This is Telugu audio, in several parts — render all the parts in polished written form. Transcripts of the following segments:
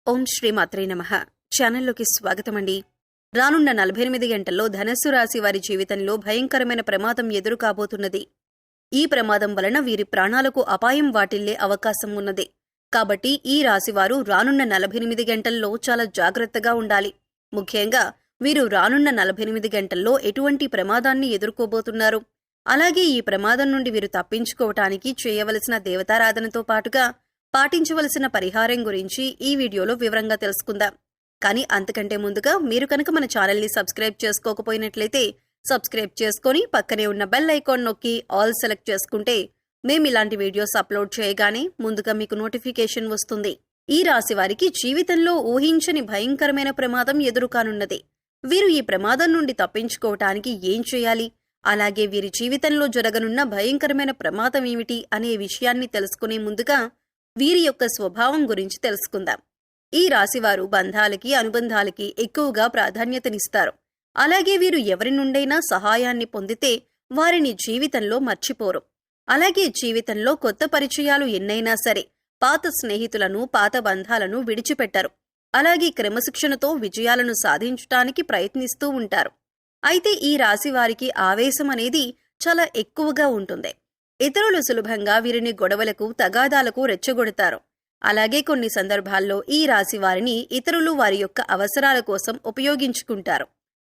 ఓం శ్రీ మాత్రే నమః. ఛానల్లోకి స్వాగతమండి. రానున్న 48 గంటల్లో ధనస్సు రాశి వారి జీవితంలో భయంకరమైన ప్రమాదం ఎదురు కాబోతున్నది. ఈ ప్రమాదం వలన వీరి ప్రాణాలకు అపాయం వాటిల్లే అవకాశం ఉన్నది. కాబట్టి ఈ రాశివారు రానున్న 48 గంటల్లో చాలా జాగ్రత్తగా ఉండాలి. ముఖ్యంగా వీరు రానున్న 48 గంటల్లో ఎటువంటి ప్రమాదాన్ని ఎదుర్కోబోతున్నారు, అలాగే ఈ ప్రమాదం నుండి వీరు తప్పించుకోవటానికి చేయవలసిన దేవతారాధనతో పాటుగా పాటించవలసిన పరిహారం గురించి ఈ వీడియోలో వివరంగా తెలుసుకుందాం. కానీ అంతకంటే ముందుగా మీరు కనుక మన ఛానల్ని సబ్స్క్రైబ్ చేసుకోకపోయినట్లయితే సబ్స్క్రైబ్ చేసుకొని పక్కనే ఉన్న బెల్ ఐకాన్ నొక్కి ఆల్ సెలెక్ట్ చేసుకుంటే మేము ఇలాంటి వీడియోస్ అప్లోడ్ చేయగానే ముందుగా మీకు నోటిఫికేషన్ వస్తుంది. ఈ రాశి వారికి జీవితంలో ఊహించని భయంకరమైన ప్రమాదం ఎదురుకానున్నది. వీరు ఈ ప్రమాదం నుండి తప్పించుకోవటానికి ఏం చేయాలి, అలాగే వీరి జీవితంలో జరగనున్న భయంకరమైన ప్రమాదం ఏమిటి అనే విషయాన్ని తెలుసుకునే ముందుగా వీరి యొక్క స్వభావం గురించి తెలుసుకుందాం. ఈ రాశివారు బంధాలకి అనుబంధాలకి ఎక్కువగా ప్రాధాన్యతనిస్తారు. అలాగే వీరు ఎవరి నుండైనా సహాయాన్ని పొందితే వారిని జీవితంలో మర్చిపోరు. అలాగే జీవితంలో కొత్త పరిచయాలు ఎన్నైనా సరే పాత స్నేహితులను పాత బంధాలను విడిచిపెట్టరు. అలాగే క్రమశిక్షణతో విజయాలను సాధించటానికి ప్రయత్నిస్తూ ఉంటారు. అయితే ఈ రాశి వారికి ఆవేశం అనేది చాలా ఎక్కువగా ఉంటుంది. ఇతరులు సులభంగా వీరిని గొడవలకు తగాదాలకు రెచ్చగొడతారు. అలాగే కొన్ని సందర్భాల్లో ఈ రాశి వారిని ఇతరులు వారి యొక్క అవసరాల కోసం ఉపయోగించుకుంటారు.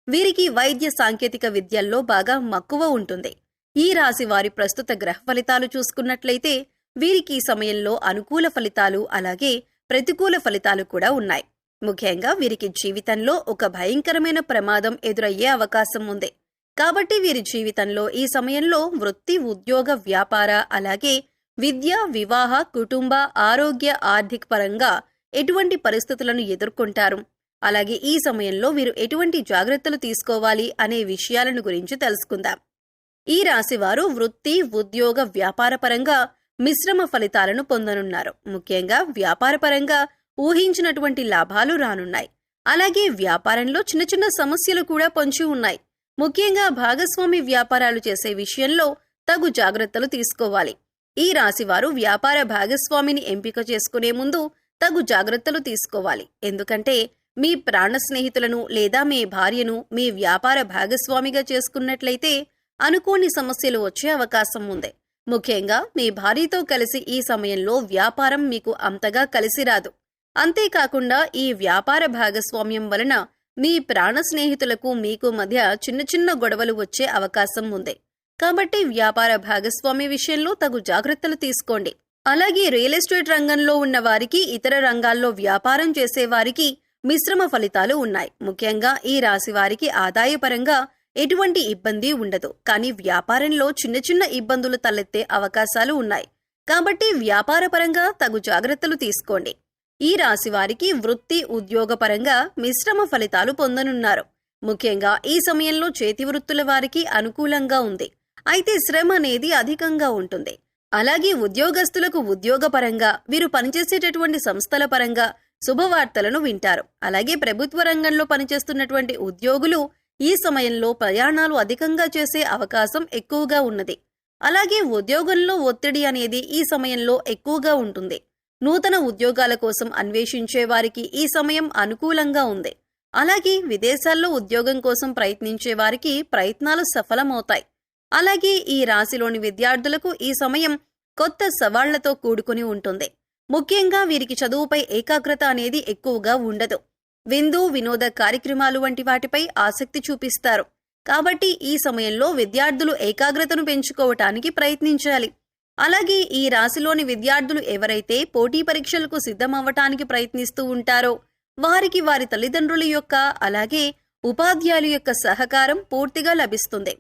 వీరికి వైద్య సాంకేతిక విద్యల్లో బాగా మక్కువ ఉంటుంది. ఈ రాశి వారి ప్రస్తుత గ్రహ ఫలితాలు చూసుకున్నట్లయితే వీరికి ఈ సమయంలో అనుకూల ఫలితాలు అలాగే ప్రతికూల ఫలితాలు కూడా ఉన్నాయి. ముఖ్యంగా వీరికి జీవితంలో ఒక భయంకరమైన ప్రమాదం ఎదురయ్యే అవకాశం ఉంది. కాబట్టి వీరి జీవితంలో ఈ సమయంలో వృత్తి, ఉద్యోగ, వ్యాపార అలాగే విద్య, వివాహ, కుటుంబ, ఆరోగ్య, ఆర్థిక పరంగా ఎటువంటి పరిస్థితులను ఎదుర్కొంటారు, అలాగే ఈ సమయంలో వీరు ఎటువంటి జాగ్రత్తలు తీసుకోవాలి అనే విషయాలను గురించి తెలుసుకుందాం. ఈ రాశివారు వృత్తి, ఉద్యోగ, వ్యాపార పరంగా మిశ్రమ ఫలితాలను పొందనున్నారు. ముఖ్యంగా వ్యాపార పరంగా ఊహించినటువంటి లాభాలు రానున్నాయి. అలాగే వ్యాపారంలో చిన్న చిన్న సమస్యలు కూడా పొంచి ఉన్నాయి. ముఖ్యంగా భాగస్వామి వ్యాపారాలు చేసే విషయంలో తగు జాగ్రత్తలు తీసుకోవాలి. ఈ రాశివారు వ్యాపార భాగస్వామిని ఎంపిక చేసుకునే ముందు తగు జాగ్రత్తలు తీసుకోవాలి. ఎందుకంటే మీ ప్రాణ స్నేహితులను లేదా మీ భార్యను మీ వ్యాపార భాగస్వామిగా చేసుకున్నట్లయితే అనుకోని సమస్యలు వచ్చే అవకాశం ఉంది. ముఖ్యంగా మీ భార్యతో కలిసి ఈ సమయంలో వ్యాపారం మీకు అంతగా కలిసి రాదు. అంతేకాకుండా ఈ వ్యాపార భాగస్వామ్యం వలన మీ ప్రాణ స్నేహితులకు మీకు మధ్య చిన్న చిన్న గొడవలు వచ్చే అవకాశం ఉంది. కాబట్టి వ్యాపార భాగస్వామి విషయంలో తగు జాగ్రత్తలు తీసుకోండి. అలాగే రియల్ ఎస్టేట్ రంగంలో ఉన్న వారికి, ఇతర రంగాల్లో వ్యాపారం చేసే వారికి మిశ్రమ ఫలితాలు ఉన్నాయి. ముఖ్యంగా ఈ రాశి వారికి ఆదాయపరంగా ఎటువంటి ఇబ్బంది ఉండదు. కానీ వ్యాపారంలో చిన్న చిన్న ఇబ్బందులు తలెత్తే అవకాశాలు ఉన్నాయి. కాబట్టి వ్యాపార పరంగా తగు జాగ్రత్తలు తీసుకోండి. ఈ రాశి వారికి వృత్తి, ఉద్యోగపరంగా మిశ్రమ ఫలితాలు పొందనున్నారు. ముఖ్యంగా ఈ సమయంలో చేతి వృత్తుల వారికి అనుకూలంగా ఉంది. అయితే శ్రమ అనేది అధికంగా ఉంటుంది. అలాగే ఉద్యోగస్తులకు ఉద్యోగపరంగా వీరు పనిచేసేటటువంటి సంస్థల పరంగా శుభవార్తలను వింటారు. అలాగే ప్రభుత్వ రంగంలో పనిచేస్తున్నటువంటి ఉద్యోగులు ఈ సమయంలో ప్రయాణాలు అధికంగా చేసే అవకాశం ఎక్కువగా ఉన్నది. అలాగే ఉద్యోగంలో ఒత్తిడి అనేది ఈ సమయంలో ఎక్కువగా ఉంటుంది. నూతన ఉద్యోగాల కోసం అన్వేషించే వారికి ఈ సమయం అనుకూలంగా ఉంది. అలాగే విదేశాల్లో ఉద్యోగం కోసం ప్రయత్నించే వారికి ప్రయత్నాలు సఫలమవుతాయి. అలాగే ఈ రాశిలోని విద్యార్థులకు ఈ సమయం కొత్త సవాళ్లతో కూడుకుని ఉంటుంది. ముఖ్యంగా వీరికి చదువుపై ఏకాగ్రత అనేది ఎక్కువగా ఉండదు. విందు, వినోద కార్యక్రమాలు వంటి వాటిపై ఆసక్తి చూపిస్తారు. కాబట్టి ఈ సమయంలో విద్యార్థులు ఏకాగ్రతను పెంచుకోవటానికి ప్రయత్నించాలి. అలాగే ఈ రాశిలోని విద్యార్థులు ఎవరైతే పోటీ పరీక్షలకు సిద్ధమవ్వటానికి ప్రయత్నిస్తూ ఉంటారో వారికి వారి తల్లిదండ్రుల యొక్క అలాగే ఉపాధ్యాయుల యొక్క సహకారం పూర్తిగా లభిస్తుంది.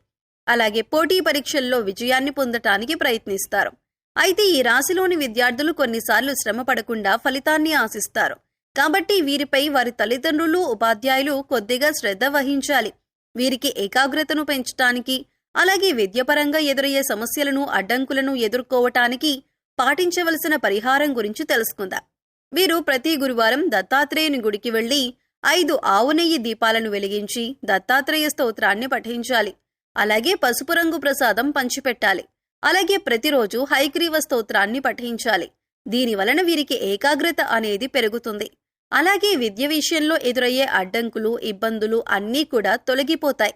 అలాగే పోటీ పరీక్షల్లో విజయాన్ని పొందటానికి ప్రయత్నిస్తారు. అయితే ఈ రాశిలోని విద్యార్థులు కొన్నిసార్లు శ్రమ పడకుండా ఫలితాన్ని ఆశిస్తారు. కాబట్టి వీరిపై వారి తల్లిదండ్రులు, ఉపాధ్యాయులు కొద్దిగా శ్రద్ధ వహించాలి. వీరికి ఏకాగ్రతను పెంచటానికి అలాగే విద్యపరంగా ఎదురయ్యే సమస్యలను, అడ్డంకులను ఎదుర్కోవటానికి పాటించవలసిన పరిహారం గురించి తెలుసుకుందాం. వీరు ప్రతి గురువారం దత్తాత్రేయుని గుడికి వెళ్లి 5 ఆవు నెయ్యి దీపాలను వెలిగించి దత్తాత్రేయ స్తోత్రాన్ని పఠించాలి. అలాగే పసుపు రంగు ప్రసాదం పంచిపెట్టాలి. అలాగే ప్రతిరోజు హయగ్రీవ స్తోత్రాన్ని పఠించాలి. దీనివలన వీరికి ఏకాగ్రత అనేది పెరుగుతుంది. అలాగే విద్య విషయంలో ఎదురయ్యే అడ్డంకులు, ఇబ్బందులు అన్నీ కూడా తొలగిపోతాయి.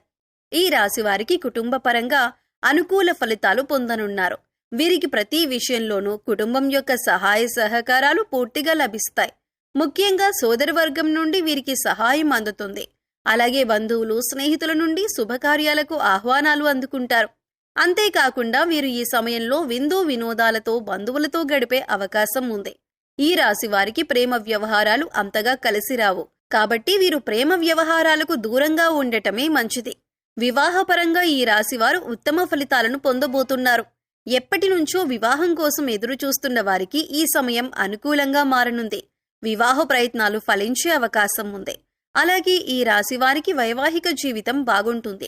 ఈ రాశి వారికి కుటుంబపరంగా అనుకూల ఫలితాలు పొందనున్నారు. వీరికి ప్రతి విషయంలోనూ కుటుంబం యొక్క సహాయ సహకారాలు పూర్తిగా లభిస్తాయి. ముఖ్యంగా సోదరవర్గం నుండి వీరికి సహాయం అందుతుంది. అలాగే బంధువులు, స్నేహితుల నుండి శుభకార్యాలకు ఆహ్వానాలు అందుకుంటారు. అంతేకాకుండా వీరు ఈ సమయంలో విందు వినోదాలతో బంధువులతో గడిపే అవకాశం ఉంది. ఈ రాశి వారికి ప్రేమ వ్యవహారాలు అంతగా కలిసి రావు. కాబట్టి వీరు ప్రేమ వ్యవహారాలకు దూరంగా ఉండటమే మంచిది. వివాహపరంగా ఈ రాశివారు ఉత్తమ ఫలితాలను పొందబోతున్నారు. ఎప్పటి నుంచో వివాహం కోసం ఎదురు చూస్తున్న వారికి ఈ సమయం అనుకూలంగా మారనుంది. వివాహ ప్రయత్నాలు ఫలించే అవకాశం ఉంది. అలాగే ఈ రాశి వారికి వైవాహిక జీవితం బాగుంటుంది.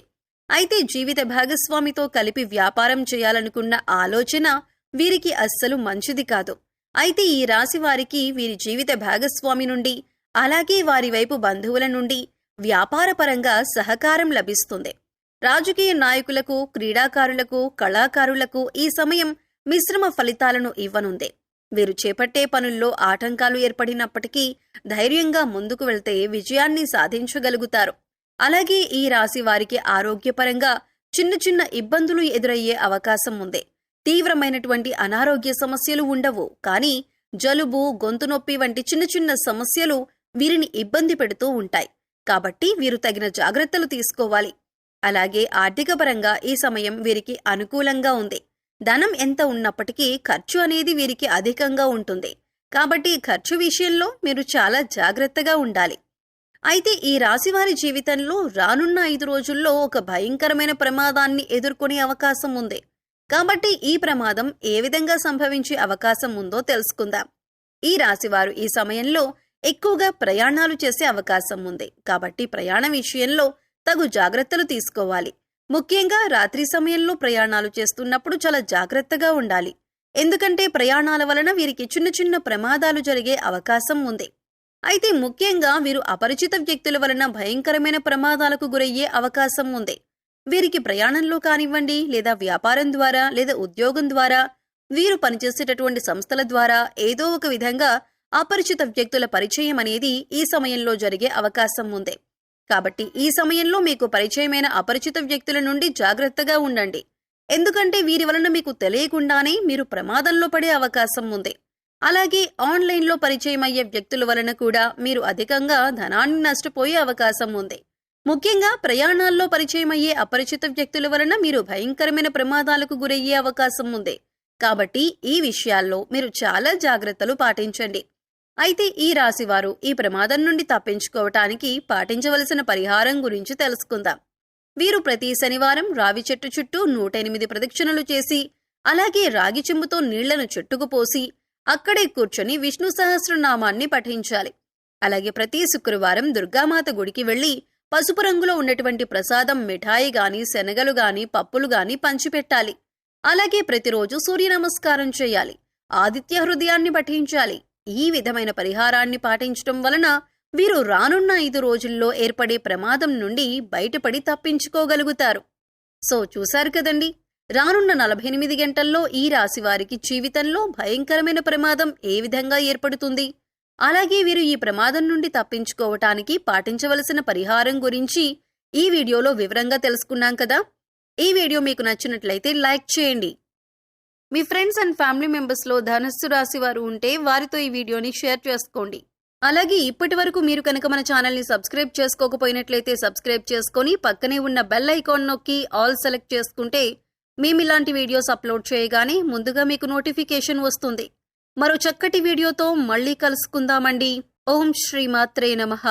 అయితే జీవిత భాగస్వామితో కలిపి వ్యాపారం చేయాలనుకున్న ఆలోచన వీరికి అస్సలు మంచిది కాదు. అయితే ఈ రాశి వారికి వీరి జీవిత భాగస్వామి నుండి, అలాగే వారి వైపు బంధువుల నుండి వ్యాపారపరంగా సహకారం లభిస్తుంది. రాజకీయ నాయకులకు, క్రీడాకారులకు, కళాకారులకు ఈ సమయం మిశ్రమ ఫలితాలను ఇవ్వనుంది. వీరు చేపట్టే పనుల్లో ఆటంకాలు ఏర్పడినప్పటికీ ధైర్యంగా ముందుకు వెళ్తే విజయాన్ని సాధించగలుగుతారు. అలాగే ఈ రాశి వారికి ఆరోగ్యపరంగా చిన్న చిన్న ఇబ్బందులు ఎదురయ్యే అవకాశం ఉంది. తీవ్రమైనటువంటి అనారోగ్య సమస్యలు ఉండవు, కానీ జలుబు, గొంతు నొప్పి వంటి చిన్న చిన్న సమస్యలు వీరిని ఇబ్బంది పెడుతూ ఉంటాయి. కాబట్టి వీరు తగిన జాగ్రత్తలు తీసుకోవాలి. అలాగే ఆర్థికపరంగా ఈ సమయం వీరికి అనుకూలంగా ఉంది. ధనం ఎంత ఉన్నప్పటికీ ఖర్చు అనేది వీరికి అధికంగా ఉంటుంది. కాబట్టి ఖర్చు విషయంలో మీరు చాలా జాగ్రత్తగా ఉండాలి. అయితే ఈ రాశివారి జీవితంలో రానున్న 5 రోజుల్లో ఒక భయంకరమైన ప్రమాదాన్ని ఎదుర్కొనే అవకాశం ఉంది. కాబట్టి ఈ ప్రమాదం ఏ విధంగా సంభవించే అవకాశం ఉందో తెలుసుకుందాం. ఈ రాశివారు ఈ సమయంలో ఎక్కువగా ప్రయాణాలు చేసే అవకాశం ఉంది. కాబట్టి ప్రయాణ విషయంలో తగు జాగ్రత్తలు తీసుకోవాలి. ముఖ్యంగా రాత్రి సమయంలో ప్రయాణాలు చేస్తున్నప్పుడు చాలా జాగ్రత్తగా ఉండాలి. ఎందుకంటే ప్రయాణాల వలన వీరికి చిన్న చిన్న ప్రమాదాలు జరిగే అవకాశం ఉంది. అయితే ముఖ్యంగా వీరు అపరిచిత వ్యక్తుల వలన భయంకరమైన ప్రమాదాలకు గురయ్యే అవకాశం ఉంది. వీరికి ప్రయాణంలో కానివ్వండి, లేదా వ్యాపారం ద్వారా, లేదా ఉద్యోగం ద్వారా, వీరు పనిచేసేటటువంటి సంస్థల ద్వారా ఏదో ఒక విధంగా అపరిచిత వ్యక్తుల పరిచయం అనేది ఈ సమయంలో జరిగే అవకాశం ఉంది. కాబట్టి ఈ సమయంలో మీకు పరిచయమైన అపరిచిత వ్యక్తుల నుండి జాగ్రత్తగా ఉండండి. ఎందుకంటే వీరి వలన మీకు తెలియకుండానే మీరు ప్రమాదంలో పడే అవకాశం ఉంది. అలాగే ఆన్లైన్లో పరిచయం అయ్యే వ్యక్తుల వలన కూడా మీరు అధికంగా ధనాన్ని నష్టపోయే అవకాశం ఉంది. ముఖ్యంగా ప్రయాణాల్లో పరిచయం అయ్యే అపరిచిత వ్యక్తుల వలన మీరు భయంకరమైన ప్రమాదాలకు గురయ్యే అవకాశం ఉంది. కాబట్టి ఈ విషయాల్లో మీరు చాలా జాగ్రత్తలు పాటించండి. అయితే ఈ రాశివారు ఈ ప్రమాదం నుండి తప్పించుకోవటానికి పాటించవలసిన పరిహారం గురించి తెలుసుకుందాం. వీరు ప్రతి శనివారం రావి చెట్టు చుట్టూ 108 ప్రదక్షిణలు చేసి, అలాగే రాగి చెంబుతో నీళ్లను చెట్టుకు పోసి అక్కడే కూర్చొని విష్ణు సహస్రనామాన్ని పఠించాలి. అలాగే ప్రతి శుక్రవారం దుర్గామాత గుడికి వెళ్లి పసుపు రంగులో ఉన్నటువంటి ప్రసాదం, మిఠాయి గాని, శనగలు గాని, పప్పులు గాని పంచిపెట్టాలి. అలాగే ప్రతిరోజు సూర్య నమస్కారం చేయాలి. ఆదిత్య హృదయాన్ని పఠించాలి. ఈ విధమైన పరిహారాన్ని పాటించటం వలన వీరు రానున్న 5 రోజుల్లో ఏర్పడే ప్రమాదం నుండి బయటపడి తప్పించుకోగలుగుతారు. సో చూశారు కదండి, రానున్న 48 గంటల్లో ఈ రాశి వారికి జీవితంలో భయంకరమైన ప్రమాదం ఏ విధంగా ఏర్పడుతుంది, అలాగే వీరు ఈ ప్రమాదం నుండి తప్పించుకోవటానికి పాటించవలసిన పరిహారం గురించి ఈ వీడియోలో వివరంగా తెలుసుకున్నాం కదా. ఈ వీడియో మీకు నచ్చినట్లయితే లైక్ చేయండి. మీ ఫ్రెండ్స్ అండ్ ఫ్యామిలీ మెంబర్స్లో ధనస్సు రాశి వారు ఉంటే వారితో ఈ వీడియోని షేర్ చేసుకోండి. అలాగే ఇప్పటి వరకు మీరు కనుక మన ఛానల్ని సబ్స్క్రైబ్ చేసుకోకపోయినట్లయితే సబ్స్క్రైబ్ చేసుకొని పక్కనే ఉన్న బెల్ ఐకాన్ నొక్కి ఆల్ సెలెక్ట్ చేసుకుంటే మేము ఇలాంటి వీడియోస్ అప్లోడ్ చేయగానే ముందుగా మీకు నోటిఫికేషన్ వస్తుంది. మరో చక్కటి వీడియోతో మళ్ళీ కలుసుకుందామండి. ఓం శ్రీమాత్రే నమః.